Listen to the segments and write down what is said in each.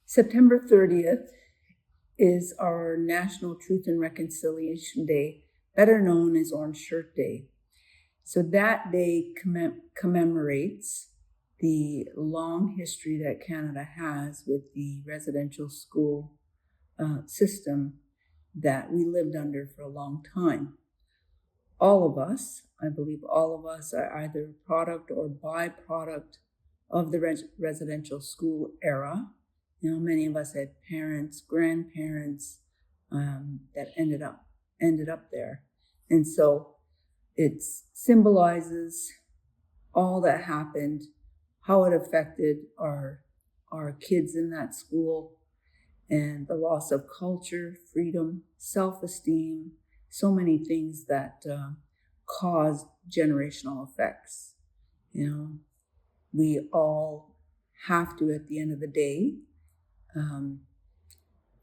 September 30th is our National Truth and Reconciliation Day, better known as Orange Shirt Day. So that day commemorates the long history that Canada has with the residential school system that we lived under for a long time. All of us, I believe all of us, are either product or byproduct of the residential school era. Many of us had parents, grandparents that ended up there. And so it symbolizes all that happened, how it affected our kids in that school, and the loss of culture, freedom, self-esteem, so many things that caused generational effects. We all have to, at the end of the day,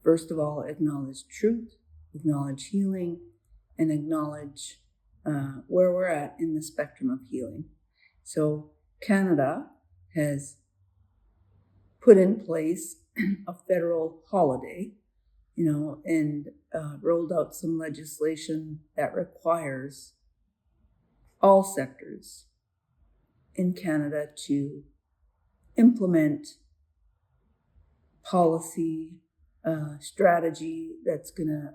first of all, acknowledge truth, acknowledge healing, and acknowledge where we're at in the spectrum of healing. So Canada has put in place a federal holiday, and rolled out some legislation that requires all sectors in Canada to implement policy, strategy that's going to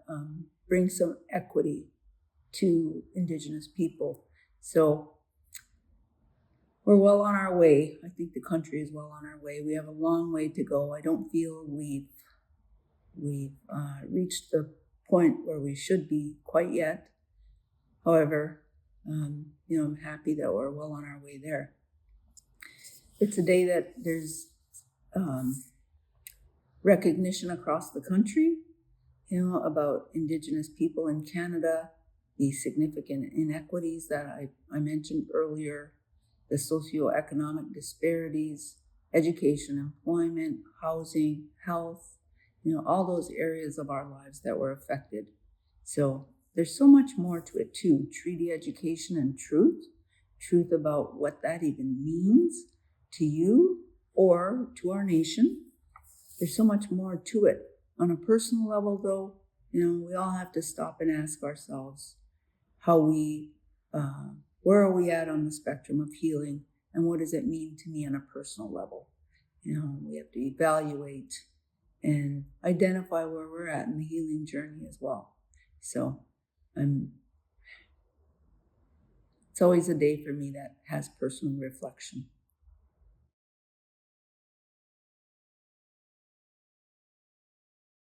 bring some equity to Indigenous people. So we're well on our way. I think the country is well on our way. We have a long way to go. I don't feel we've reached the point where we should be quite yet. However, I'm happy that we're well on our way there. It's a day that there's recognition across the country, about Indigenous people in Canada, the significant inequities that I mentioned earlier, the socioeconomic disparities, education, employment, housing, health, all those areas of our lives that were affected. So there's so much more to it too. Treaty education and truth about what that even means to you or to our nation. There's so much more to it. On a personal level though, we all have to stop and ask ourselves where are we at on the spectrum of healing, and what does it mean to me on a personal level? We have to evaluate and identify where we're at in the healing journey as well. So it's always a day for me that has personal reflection.